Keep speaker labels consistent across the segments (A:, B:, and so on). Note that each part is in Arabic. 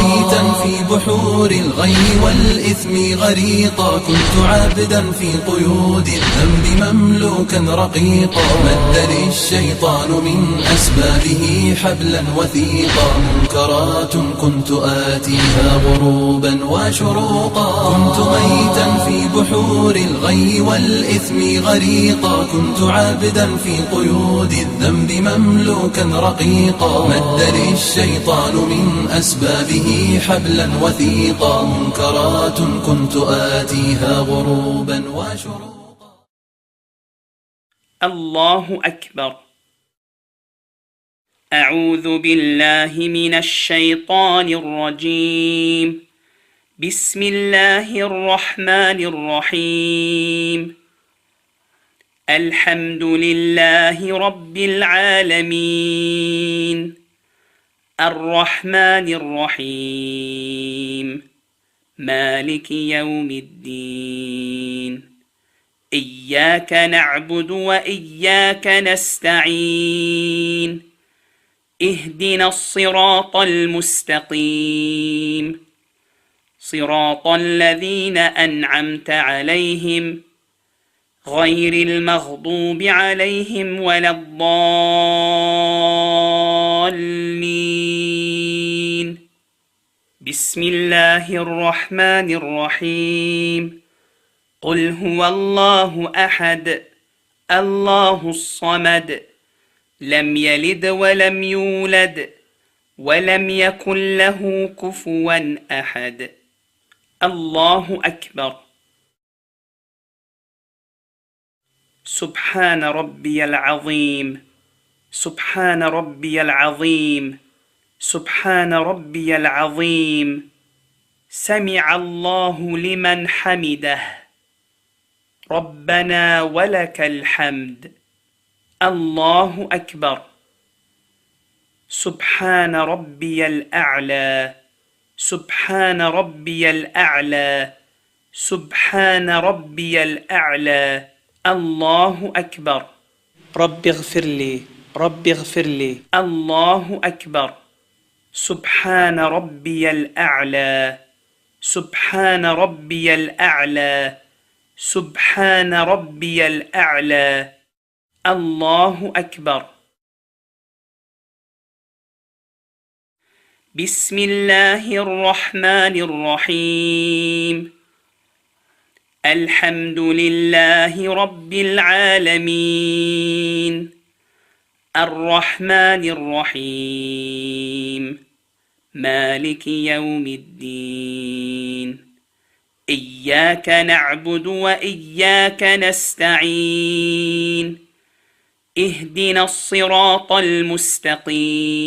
A: ميتا في بحور الغي والإثم غريقا، كنت عبدا في قيود الذنب مملوكا رقيقا. مد للشيطان من أسبابه حبلا وثيقا، منكرات كنت آتيها غروبا وشروقا. كنت ميتا في بحور الغي والإثم غريقا، كنت عبدا في قيود الذنب مملوكا رقيقا. مد للشيطان من أسبابه حبلا وثيقا، منكرات كنت آتيها غروبا وشروقا.
B: الله أكبر. أعوذ بالله من الشيطان الرجيم. بسم الله الرحمن الرحيم. الحمد لله رب العالمين، الرحمن الرحيم، مالك يوم الدين. إياك نعبد وإياك نستعين. اهدنا الصراط المستقيم، صراط الذين أنعمت عليهم غير المغضوب عليهم ولا الضالين. بسم الله الرحمن الرحيم. قل هو الله أحد الله الصمد، لم يلد ولم يولد ولم يكن له كفوا أحد. الله أكبر. سبحان ربي العظيم، سبحان ربي العظيم، سبحان ربي العظيم. سمع الله لمن حمده، ربنا ولك الحمد. الله أكبر. سبحان ربي الأعلى، سبحان ربي الأعلى، سبحان ربي الأعلى. الله أكبر. رب اغفر لي، رب اغفر لي. الله أكبر. سبحان ربي الأعلى، سبحان ربي الأعلى، سبحان ربي الأعلى. الله أكبر. بسم الله الرحمن الرحيم. الحمد لله رب العالمين، الرحمن الرحيم، مالك يوم الدين. إياك نعبد وإياك نستعين. اهدنا الصراط المستقيم،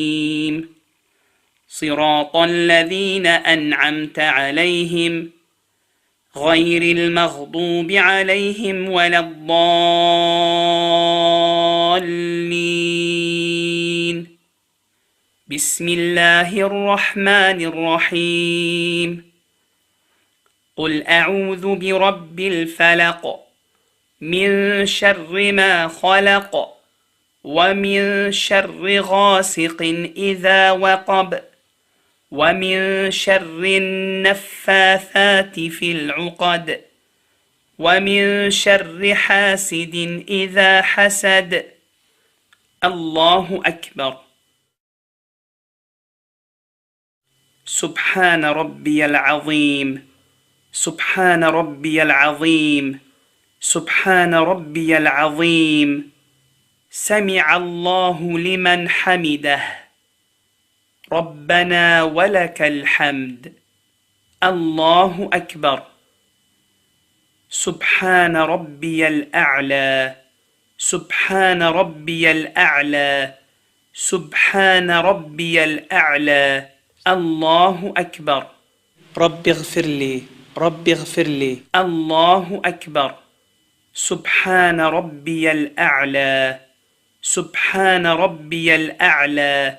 B: صراط الذين أنعمت عليهم غير المغضوب عليهم ولا الضالين. بسم الله الرحمن الرحيم. قل أعوذ برب الفلق، من شر ما خلق، ومن شر غاسق إذا وقب، ومن شر النفاثات في العقد، ومن شر حاسد إذا حسد. الله أكبر. سبحان ربي العظيم، سبحان ربي العظيم، سبحان ربي العظيم. سمع الله لمن حمده، ربنا ولك الحمد. الله أكبر. سبحان ربي الأعلى، سبحان ربي الأعلى، سبحان ربي الأعلى. الله أكبر. رب اغفر لي، رب اغفر لي. الله أكبر. سبحان ربي الأعلى، سبحان ربي الأعلى،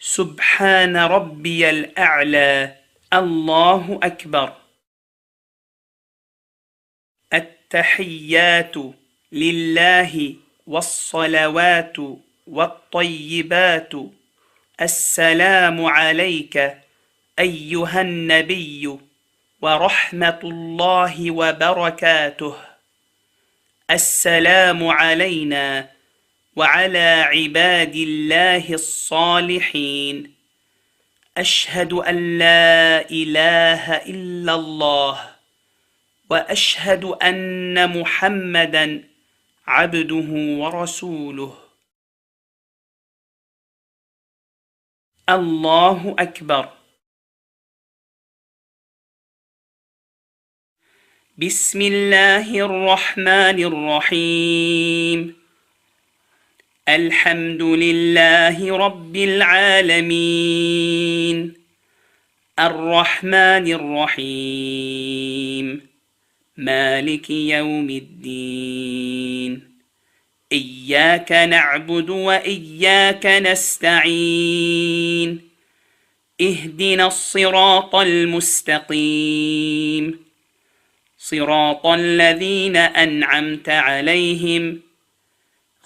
B: سبحان ربي الأعلى. الله أكبر. التحيات لله والصلوات والطيبات. السلام عليك أيها النبي ورحمة الله وبركاته. السلام علينا وعلى عباد الله الصالحين. أشهد أن لا إله إلا الله وأشهد أن محمدًا عبده ورسوله. الله أكبر. بسم الله الرحمن الرحيم. الحمد لله رب العالمين الرحمن الرحيم مالك يوم الدين. إياك نعبد وإياك نستعين. اهدنا الصراط المستقيم صراط الذين أنعمت عليهم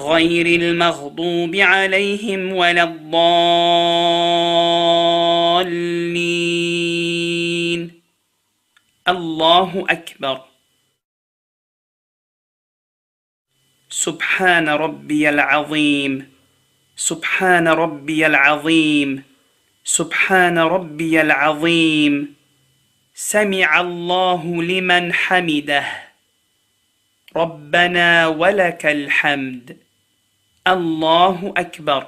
B: غير المغضوب عليهم ولا الضالين. الله أكبر. سبحان ربي العظيم سبحان ربي العظيم سبحان ربي العظيم. سمع الله لمن حمده. ربنا ولك الحمد. الله أكبر.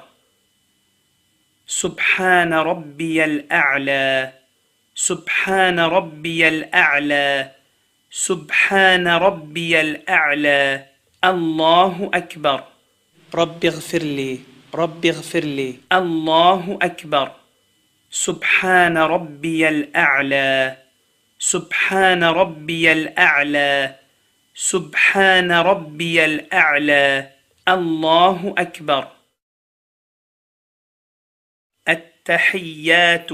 B: سبحان ربي الأعلى سبحان ربي الأعلى سبحان ربي الأعلى. الله أكبر. رب اغفر لي رب اغفر لي. الله أكبر. سبحان ربي الأعلى سبحان ربي الأعلى سبحان ربي الأعلى. الله أكبر. التحيات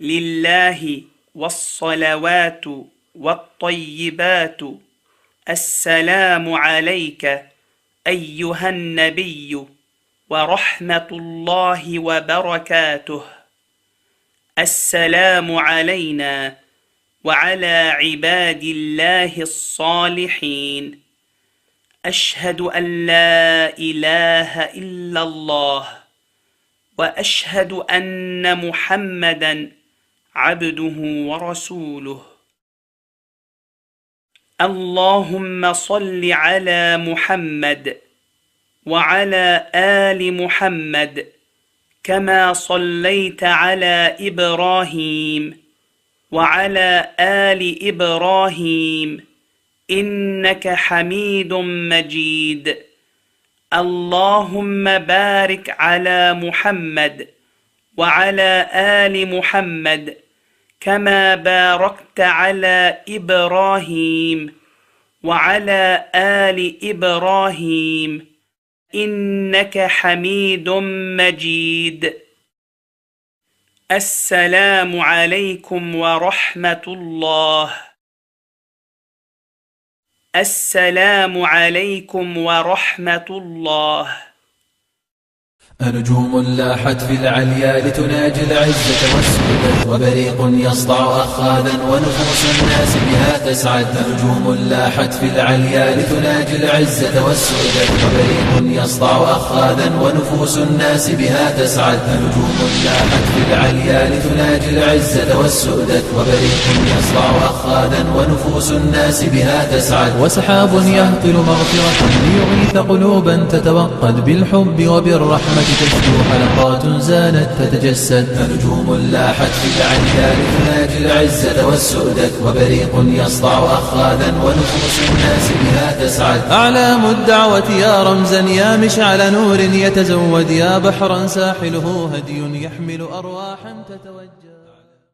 B: لله والصلوات والطيبات. السلام عليك أيها النبي ورحمة الله وبركاته. السلام علينا وعلى عباد الله الصالحين. أشهد أن لا إله إلا الله وأشهد أن محمدًا عبده ورسوله. اللهم صل على محمد وعلى آل محمد كما صليت على إبراهيم وعلى آل إبراهيم إنك حميد مجيد. اللهم بارك على محمد وعلى آل محمد كما باركت على إبراهيم وعلى آل إبراهيم إنك حميد مجيد. السلام عليكم ورحمة الله. السلام عليكم ورحمة الله.
A: أنجوم لاحت في العليا لتناجي العزة والسؤدد، وبريق يسطع أخاذا ونفوس الناس بها تسعد. أنجوم لاحت في العليا لتناجي العزة والسؤدد، وبريق يسطع أخاذا ونفوس الناس بها تسعد. أنجوم لاحت في العليا لتناجي العزة والسؤدد، وبريق يسطع أخاذا ونفوس الناس بها تسعد.
C: وسحاب يهطل مغفرة ليغيث قلوبا تتوقد بالحب وبالرحمة تشدو حلقات زانت تتجسد.
A: نجوم لاحت في العليا لتناجي العزة والسؤدد، وبريق يسطع أخاذا ونفوس الناس بها تسعد.
C: أعلام الدعوة يا رمزا يا مشعل نور يتزود، يا بحرا ساحله هدي يحمل أرواحا تتوجه.